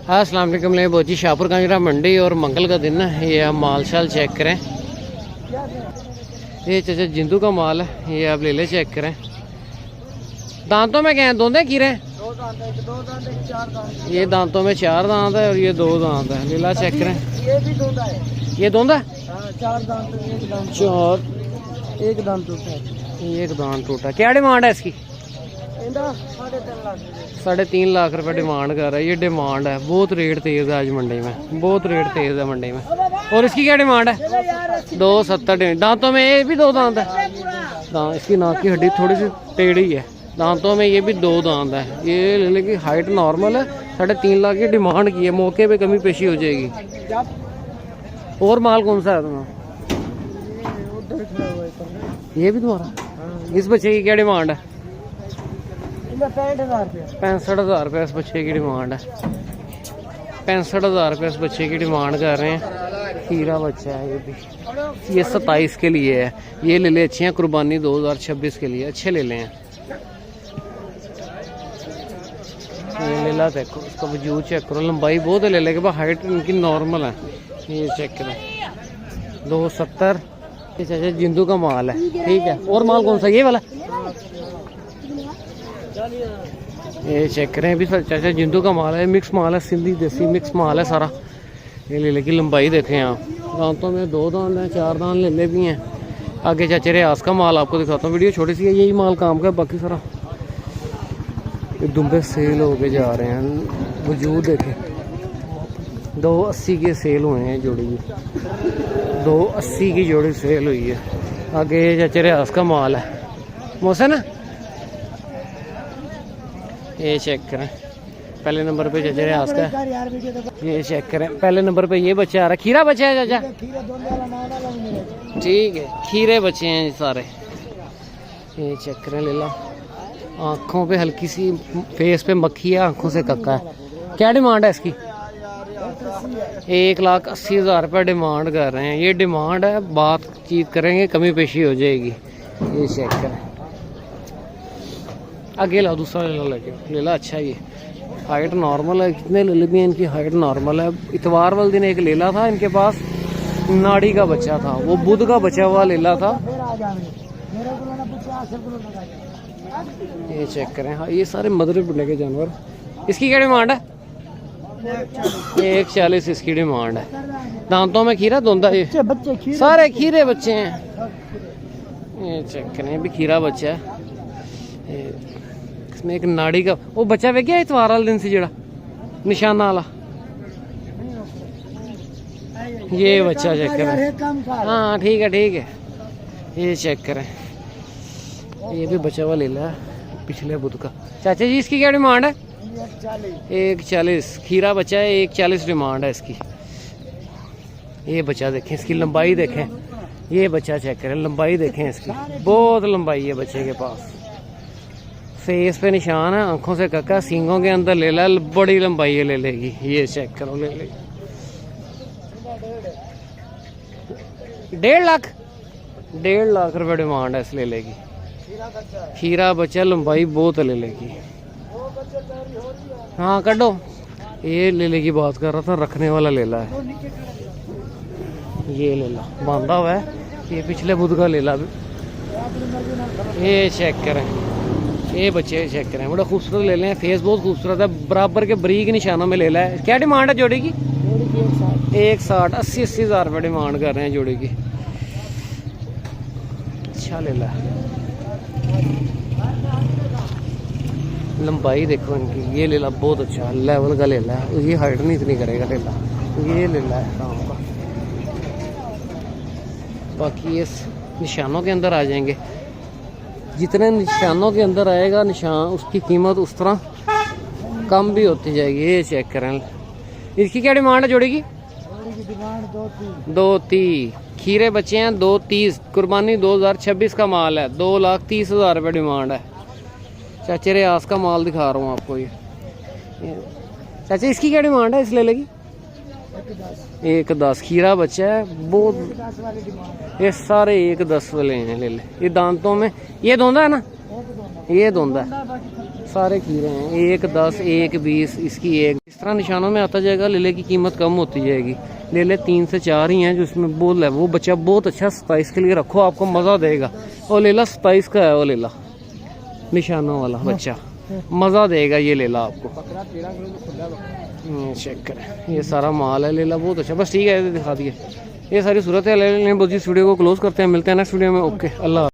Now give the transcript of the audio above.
अस्सलाम वालेकुम। ले बोची शाहपुर कांजरा मंडी और मंगल का दिन है। ये आप माल शाल चेक करें। ये चाचा जिंदू का माल है, ये आप ले ले चेक करें। दांतों में क्या है? दोंदे खीरे? ये दांतों में 4 दांत है और ये 2 दांत है। लीला चेक करें। ये भी दोंदा है। ये दोंदा? 4 दांत, एक दांत, 4 एक दांत टूटा है। एक दांत टूटा। क्या डिमांड है इसकी? 3.5 3.5 लाख। लाख रुपए डिमांड कर रहा है। ये डिमांड है, बहुत रेट तेज है आज मंडी में, बहुत रेट तेज है मंडी में। और इसकी क्या डिमांड है? 2.70। दांतों में ये भी 2 दांत है। इसकी नाक की हड्डी थोड़ी सी टेढ़ी है। दांतों में ये भी 2 दांत है। ये ले लेकिन हाइट नॉर्मल है। 3.5 लाख की डिमांड की है। मौके पे कमी पेशी हो जाएगी। और माल कौन सा है तुम्हारा? ये भी तुम्हारा? इस बच्चे की क्या डिमांड है? 65,000 रुपया। 65,000 रुपये इस बच्चे की डिमांड है। 65,000 रुपये इस बच्चे की डिमांड कर रहे हैं। हीरा बच्चा है ये भी। ये 27 के लिए है। ये ले ले, अच्छे हैं। कुर्बानी 2026 के लिए अच्छे ले लें। ये ले ला, देखो इसका वजूद चेक करो। लंबाई बहुत है ले ले के बाद, हाइट इनकी नॉर्मल है। ये चेक करो 2.70। ये चाचा जिंदू का माल है, ठीक है। और माल कौन सा? ये वाला? ये चेक करें भी चाचा जिंदू का माल है। मिक्स माल है, सिंधी देसी मिक्स माल है सारा। ये ले लेकिन लंबाई देखें आप। दांतों में 2 दांत हैं, 4 दांत ले ले भी हैं। आगे चाचे रियाज का माल आपको दिखाता हूँ। वीडियो छोटी सी है, यही माल काम का, बाकी सारा ये दुम्बे सेल हो के जा रहे हैं। वजूद देखें 2.80 के सेल हुए हैं जोड़ी की। 2.80 की जोड़ी सेल हुई है। आगे चाचे रियाज का माल है। मोहसिन ये चेक करें। पहले नंबर पे चाचा रियाज का। ये चेक करें पहले नंबर पे ये बच्चा आ रहा है। खीरा बच्चा है चाचा? ठीक है, खीरे बच्चे हैं सारे। ये चेक करें लीला। आँखों पे हल्की सी, फेस पे मक्खी है, आँखों से कक्का है। क्या डिमांड है इसकी? 1,80,000 रुपये डिमांड कर रहे हैं। ये डिमांड है, बातचीत करेंगे, कमी पेशी हो जाएगी। ये चेक करें। आगे ला, दूसरा ले ला, ले ला। अच्छा ये हाइट नॉर्मल है। कितने ले भी हैं इनकी हाइट नॉर्मल है। इतवार वाले दिन एक लेला था इनके पास, नाड़ी का बच्चा था, वो बुध का बचा हुआ लेला था। ये चेक करें। हाँ ये सारे मदर बुढ़े के जानवर। इसकी क्या डिमांड है? 1.40 इसकी डिमांड है। दांतों में खीरा दोंदा, ये सारे खीरे बच्चे हैं। ये चेक करें भी खीरा बच्चा है। इसमें एक नाड़ी का वो बच्चा वे गया इतवार वाले दिन से जड़ा निशाना वाला। ये बच्चा चेक करें। हाँ ठीक है, ठीक है। ये चेक करें। ये भी बचा हुआ ले ला पिछले बुध का। चाचा जी इसकी क्या डिमांड है? 1.40 खीरा बच्चा है। 1.40 डिमांड है इसकी। ये बच्चा देखें, इसकी लंबाई देखें। ये बच्चा चेक करें, लंबाई देखें इसकी, बहुत लंबाई है बच्चे के पास। फेस पे निशान है, आंखों से कक्का, सींगों के अंदर ले ला, बड़ी लंबाई है ले लेगी। ये चेक करो, ले लेगी 1.5 लाख। 1.5 लाख रुपए डिमांड है इस ले लेगी। खीरा बच्चा, लंबाई बहुत ले लेगी। हाँ कटो। ये ले लेगी बात कर रहा था, रखने वाला लेला है। ये लेला बांधा हुआ है। ये पिछले बुध का लेला भी। ये चेक करें। ये बच्चे चेक करें, बड़ा खूबसूरत ले लें। फेस बहुत खूबसूरत है, बराबर के बरीक निशानों में ले ला है। क्या डिमांड है जोड़ी की? 1.60 80,000 रुपये डिमांड कर रहे हैं जोड़ी की। अच्छा ले ला। लंबाई देखो इनकी। ये ले ला बहुत अच्छा लेवल का ले ला है। ये हाइट नहीं इतनी करेगा ले ला। ये ले ला है काम का। बाकी ये निशानों के अंदर आ जाएंगे। जितने निशानों के अंदर आएगा निशान, उसकी कीमत उस तरह कम भी होती जाएगी। ये चेक करें। इसकी क्या डिमांड है जोड़ी की? 2.30 खीरे बच्चे हैं। 2.30 कुर्बानी 2026 का माल है। 2,30,000 रुपये डिमांड है। चाचे रियाज का माल दिखा रहा हूँ आपको। ये चाचा इसकी क्या डिमांड है इस ले लेगी? 1.10 खीरा बच्चा है बहुत। ये सारे 1.10 वाले हैं ले ले। ये दांतों में ये दोंदा है ना? ये दोंदा है। सारे खीरे हैं, 1 10 1 20 इसकी 1 इस तरह निशानों में आता जाएगा। लेले की कीमत कम होती जाएगी। लेले 3 से 4 ही हैं जो इसमें बोल है। वो बच्चा बहुत अच्छा 27 के लिए रखो, आपको मज़ा देगा। और लेला 27 का है, वो लेला निशानों वाला बच्चा मज़ा देगा। ये लेला आपको बकरा 13 किलो तो खुला बकरा। चेक करें, ये सारा माल है लेला बहुत अच्छा। बस ठीक है, दिखा दिए ये सारी सूरत है। ले बहुत इस वीडियो को क्लोज करते हैं, मिलते हैं नेक्स्ट वीडियो में। ओके, अल्लाह।